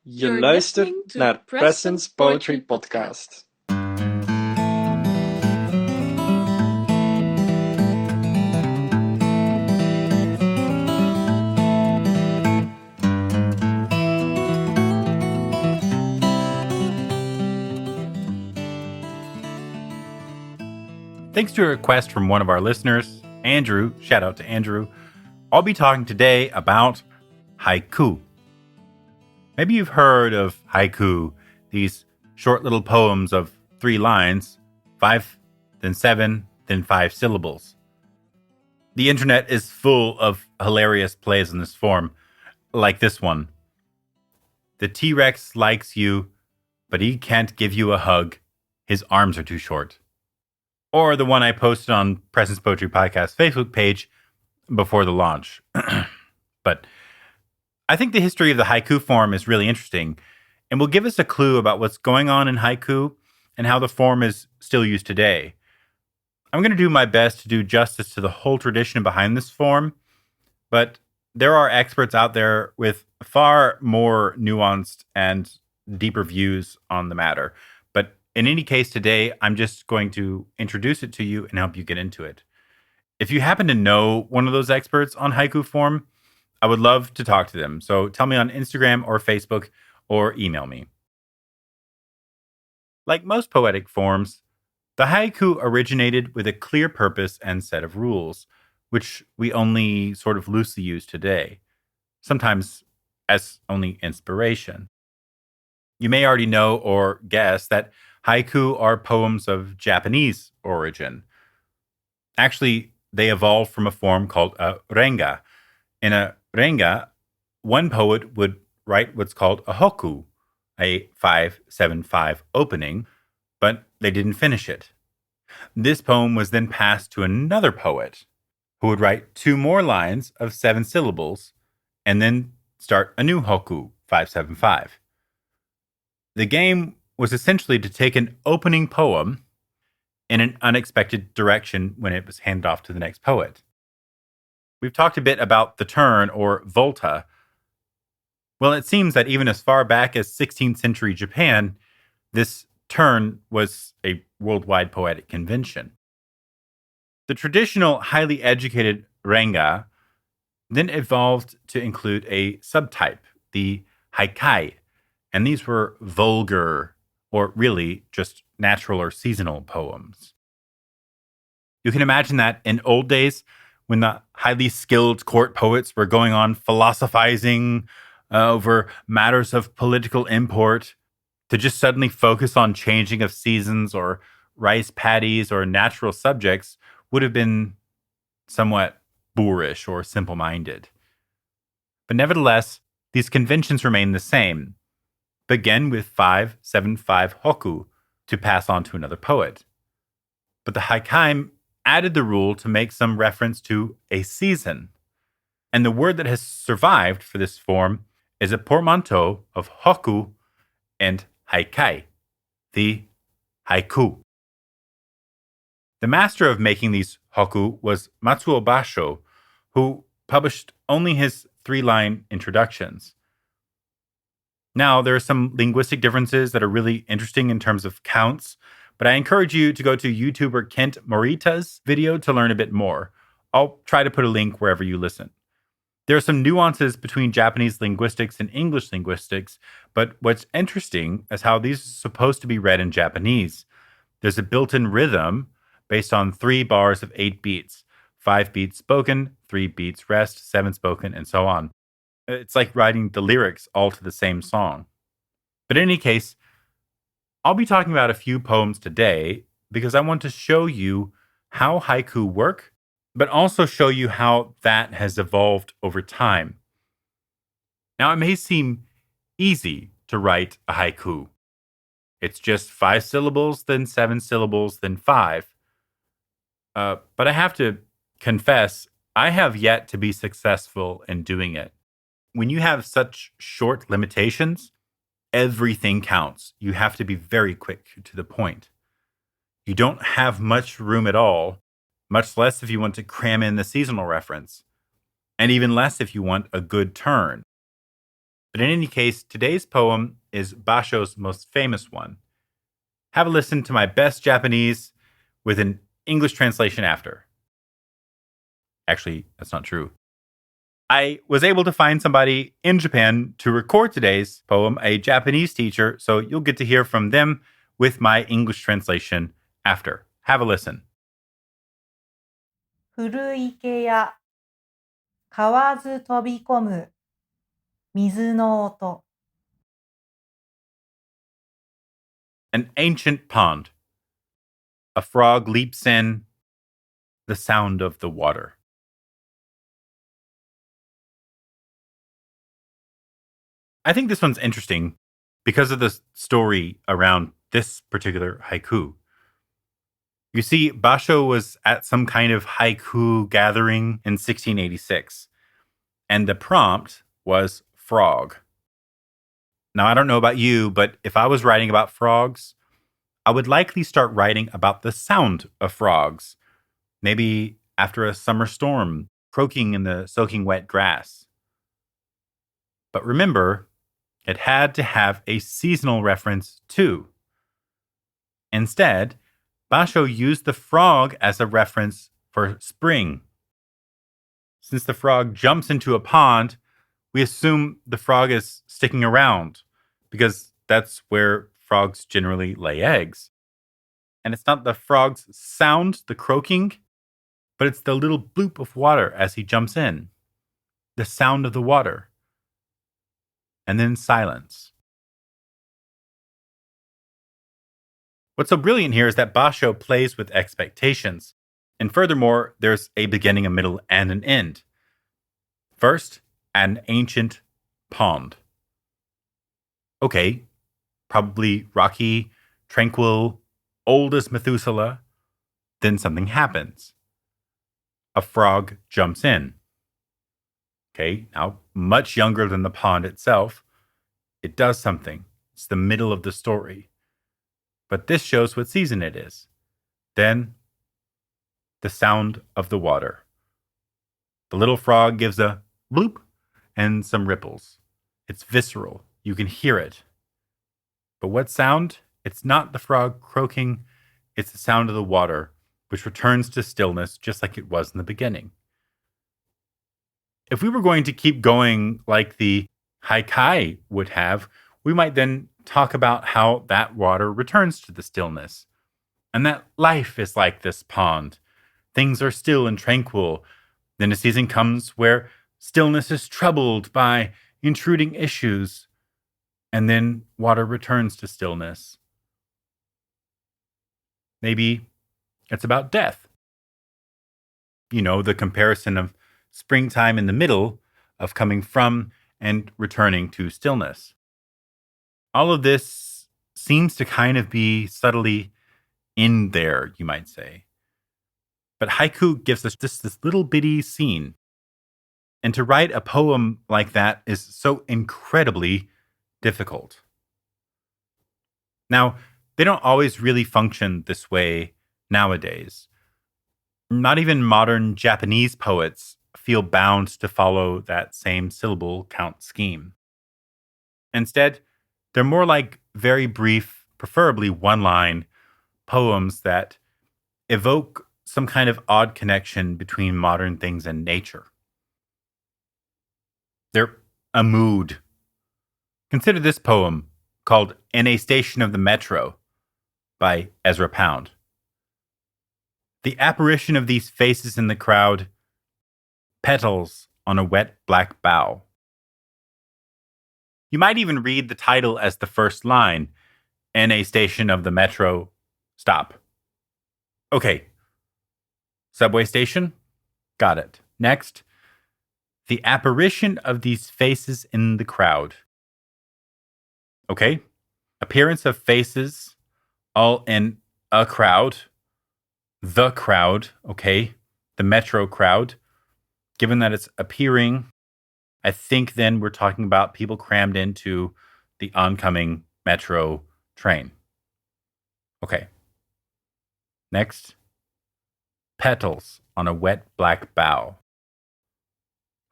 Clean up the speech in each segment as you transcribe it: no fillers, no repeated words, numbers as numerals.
Je luistert naar Preston's Poetry Podcast. Thanks to a request from one of our listeners, Andrew, shout out to Andrew, I'll be talking today about haiku. Maybe you've heard of haiku, these short little poems of 3 lines, 5, then 7, then 5 syllables. The internet is full of hilarious plays in this form, like this one. The T-Rex likes you, but he can't give you a hug. His arms are too short. Or the one I posted on Preston's Poetry Podcast Facebook page before the launch. But I think the history of the haiku form is really interesting and will give us a clue about what's going on in haiku and how the form is still used today. I'm going to do my best to do justice to the whole tradition behind this form, but there are experts out there with far more nuanced and deeper views on the matter. But in any case, today, I'm just going to introduce it to you and help you get into it. If you happen to know one of those experts on haiku form, I would love to talk to them. So tell me on Instagram or Facebook or email me. Like most poetic forms, the haiku originated with a clear purpose and set of rules, which we only sort of loosely use today, sometimes as only inspiration. You may already know or guess that haiku are poems of Japanese origin. Actually, they evolved from a form called a renga. In a renga, one poet would write what's called a hokku, a 5-7-5 opening, but they didn't finish it. This poem was then passed to another poet who would write 2 more lines of 7 syllables and then start a new hokku, 5-7-5. The game was essentially to take an opening poem in an unexpected direction when it was handed off to the next poet. We've talked a bit about the turn, or volta. Well, it seems that even as far back as 16th century Japan, this turn was a worldwide poetic convention. The traditional highly educated renga then evolved to include a subtype, the haikai, and these were vulgar, or really just natural or seasonal poems. You can imagine that in old days, when the highly skilled court poets were going on philosophizing over matters of political import, to just suddenly focus on changing of seasons or rice paddies or natural subjects would have been somewhat boorish or simple-minded. But nevertheless, these conventions remain the same. Begin with 5-7-5 hokku to pass on to another poet. But the haikai added the rule to make some reference to a season. And the word that has survived for this form is a portmanteau of hokku and haikai, the haiku. The master of making these hokku was Matsuo Bashō, who published only his 3-line introductions. Now, there are some linguistic differences that are really interesting in terms of counts, but I encourage you to go to YouTuber Kent Morita's video to learn a bit more. I'll try to put a link wherever you listen. There are some nuances between Japanese linguistics and English linguistics, but what's interesting is how these are supposed to be read in Japanese. There's a built-in rhythm based on 3 bars of 8 beats, 5 beats spoken, 3 beats rest, 7 spoken, and so on. It's like writing the lyrics all to the same song. But in any case, I'll be talking about a few poems today because I want to show you how haiku work, but also show you how that has evolved over time. Now, it may seem easy to write a haiku. It's just 5 syllables, then 7 syllables, then 5. But I have to confess, I have yet to be successful in doing it. When you have such short limitations, everything counts. You have to be very quick to the point. You don't have much room at all, much less if you want to cram in the seasonal reference, and even less if you want a good turn. But in any case, today's poem is Bashō's most famous one. Have a listen to my best Japanese with an English translation after. Actually, that's not true. I was able to find somebody in Japan to record today's poem, a Japanese teacher, so you'll get to hear from them with my English translation after. Have a listen. 古池や河津飛び込む水の音 An ancient pond. A frog leaps in, the sound of the water. I think this one's interesting because of the story around this particular haiku. You see, Bashō was at some kind of haiku gathering in 1686, and the prompt was frog. Now, I don't know about you, but if I was writing about frogs, I would likely start writing about the sound of frogs, maybe after a summer storm, croaking in the soaking wet grass. But remember, it had to have a seasonal reference too. Instead, Bashō used the frog as a reference for spring. Since the frog jumps into a pond, we assume the frog is sticking around because that's where frogs generally lay eggs. And it's not the frog's sound, the croaking, but it's the little bloop of water as he jumps in. The sound of the water. And then silence. What's so brilliant here is that Bashō plays with expectations. And furthermore, there's a beginning, a middle, and an end. First, an ancient pond. Okay, probably rocky, tranquil, old as Methuselah. Then something happens. A frog jumps in. Okay, now much younger than the pond itself. It does something. It's the middle of the story. But this shows what season it is. Then, the sound of the water. The little frog gives a bloop and some ripples. It's visceral. You can hear it. But what sound? It's not the frog croaking. It's the sound of the water, which returns to stillness just like it was in the beginning. If we were going to keep going like the haikai would have, we might then talk about how that water returns to the stillness. And that life is like this pond. Things are still and tranquil. Then a season comes where stillness is troubled by intruding issues. And then water returns to stillness. Maybe it's about death. You know, the comparison of springtime in the middle of coming from and returning to stillness. All of this seems to kind of be subtly in there, you might say. But haiku gives us just this little bitty scene. And to write a poem like that is so incredibly difficult. Now, they don't always really function this way nowadays. Not even modern Japanese poets feel bound to follow that same syllable count scheme. Instead, they're more like very brief, preferably one-line poems that evoke some kind of odd connection between modern things and nature. They're a mood. Consider this poem called In a Station of the Metro by Ezra Pound. The apparition of these faces in the crowd, petals on a wet black bough. You might even read the title as the first line, In a Station of the Metro, stop. Okay. Subway station? Got it. Next. The apparition of these faces in the crowd. Okay. Appearance of faces, all in a crowd. The crowd, okay. The metro crowd. Given that it's appearing, I think then we're talking about people crammed into the oncoming metro train. Okay. Next. Petals on a wet black bough.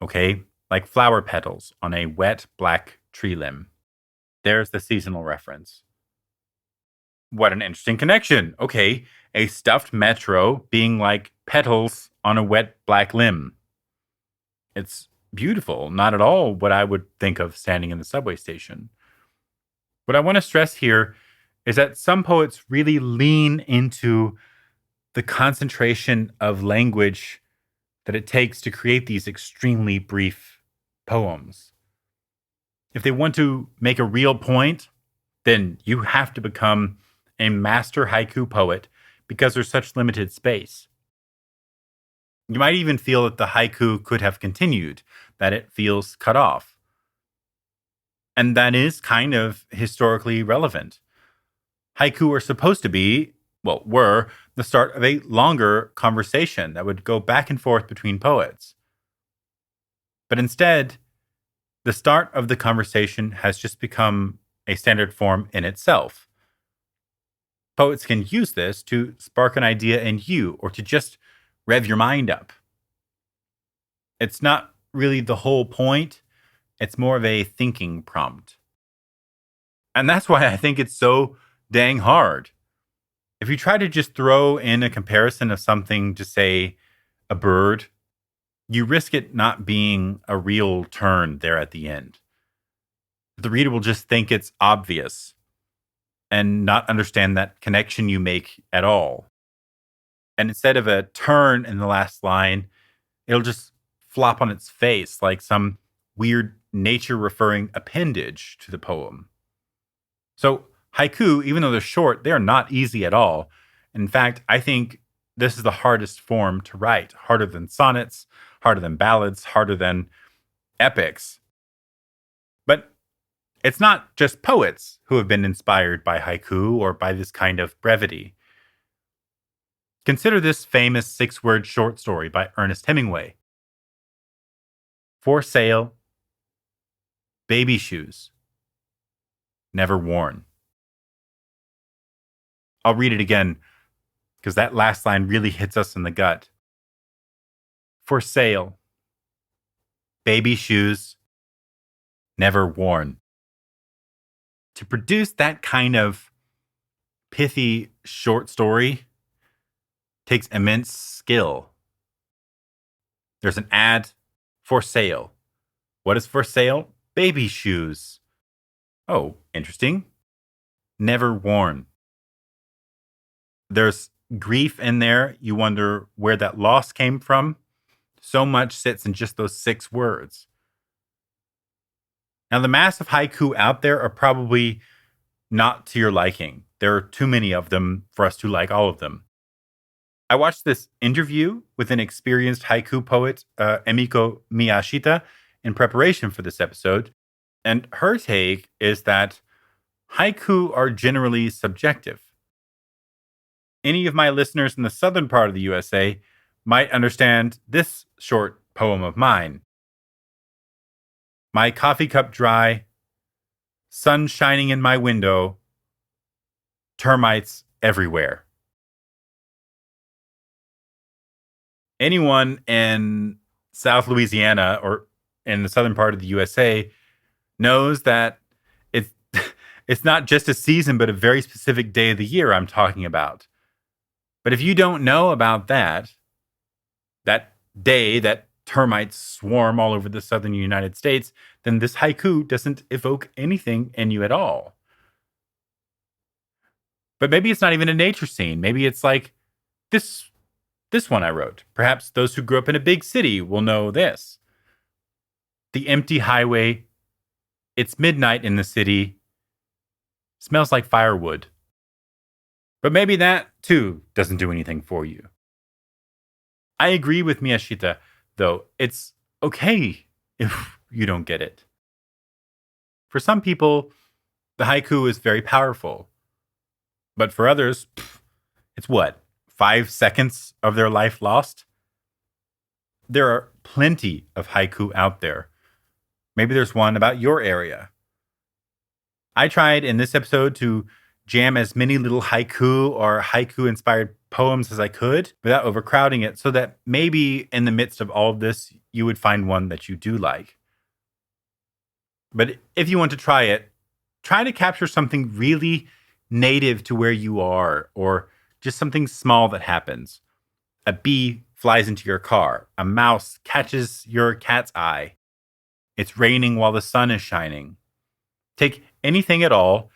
Okay, like flower petals on a wet black tree limb. There's the seasonal reference. What an interesting connection. Okay, a stuffed metro being like petals on a wet black limb. It's beautiful, not at all what I would think of standing in the subway station. What I want to stress here is that some poets really lean into the concentration of language that it takes to create these extremely brief poems. If they want to make a real point, then you have to become a master haiku poet because there's such limited space. You might even feel that the haiku could have continued, that it feels cut off. And that is kind of historically relevant. Haiku are supposed to be, were the start of a longer conversation that would go back and forth between poets. But instead, the start of the conversation has just become a standard form in itself. Poets can use this to spark an idea in you or to just rev your mind up. It's not really the whole point. It's more of a thinking prompt. And that's why I think it's so dang hard. If you try to just throw in a comparison of something to, say, a bird, you risk it not being a real turn there at the end. The reader will just think it's obvious and not understand that connection you make at all. And instead of a turn in the last line, it'll just flop on its face like some weird nature-referring appendage to the poem. So haiku, even though they're short, they are not easy at all. In fact, I think this is the hardest form to write, harder than sonnets, harder than ballads, harder than epics. But it's not just poets who have been inspired by haiku or by this kind of brevity. Consider this famous 6-word short story by Ernest Hemingway. For sale, baby shoes, never worn. I'll read it again because that last line really hits us in the gut. For sale, baby shoes, never worn. To produce that kind of pithy short story takes immense skill. There's an ad for sale. What is for sale? Baby shoes. Oh, interesting. Never worn. There's grief in there. You wonder where that loss came from. So much sits in just those 6 words. Now, the mass of haiku out there are probably not to your liking. There are too many of them for us to like all of them. I watched this interview with an experienced haiku poet, Emiko Miyashita, in preparation for this episode. And her take is that haiku are generally subjective. Any of my listeners in the southern part of the USA might understand this short poem of mine. My coffee cup dry, sun shining in my window, termites everywhere. Anyone in South Louisiana or in the southern part of the USA knows that it's not just a season, but a very specific day of the year I'm talking about. But if you don't know about that day that termites swarm all over the southern United States, then this haiku doesn't evoke anything in you at all. But maybe it's not even a nature scene. Maybe it's like this one I wrote. Perhaps those who grew up in a big city will know this. The empty highway, it's midnight in the city, smells like firewood. But maybe that, too, doesn't do anything for you. I agree with Miyashita, though. It's okay if you don't get it. For some people, the haiku is very powerful. But for others, it's 5 seconds of their life lost? There are plenty of haiku out there. Maybe there's one about your area. I tried in this episode to jam as many little haiku or haiku-inspired poems as I could without overcrowding it, so that maybe in the midst of all of this, you would find one that you do like. But if you want to try it, try to capture something really native to where you are, or just something small that happens. A bee flies into your car. A mouse catches your cat's eye. It's raining while the sun is shining. Take anything at all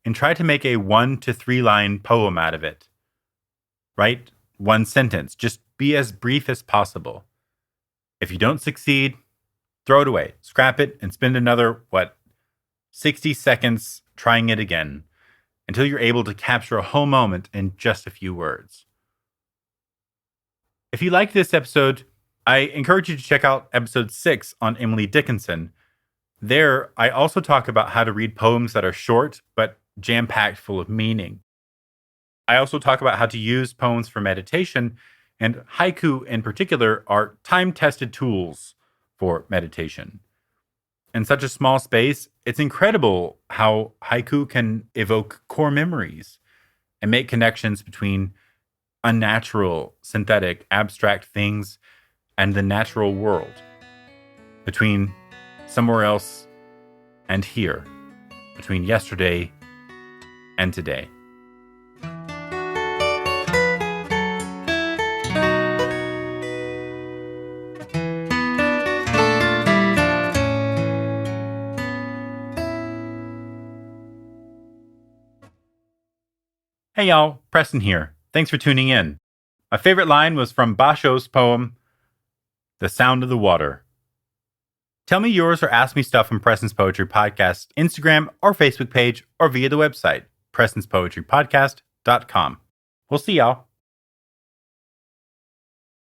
and try to make a 1 to 3 line poem out of it. Write 1 sentence. Just be as brief as possible. If you don't succeed, throw it away. Scrap it and spend another, 60 seconds trying it again until you're able to capture a whole moment in just a few words. If you like this episode, I encourage you to check out episode 6 on Emily Dickinson. There, I also talk about how to read poems that are short but jam-packed full of meaning. I also talk about how to use poems for meditation, and haiku in particular are time-tested tools for meditation. In such a small space, it's incredible how haiku can evoke core memories and make connections between unnatural, synthetic, abstract things and the natural world, between somewhere else and here, between yesterday and today. Hey y'all, Preston here. Thanks for tuning in. My favorite line was from Bashō's poem, The Sound of the Water. Tell me yours or ask me stuff on Preston's Poetry Podcast, Instagram or Facebook page, or via the website, prestonspoetrypodcast.com. We'll see y'all.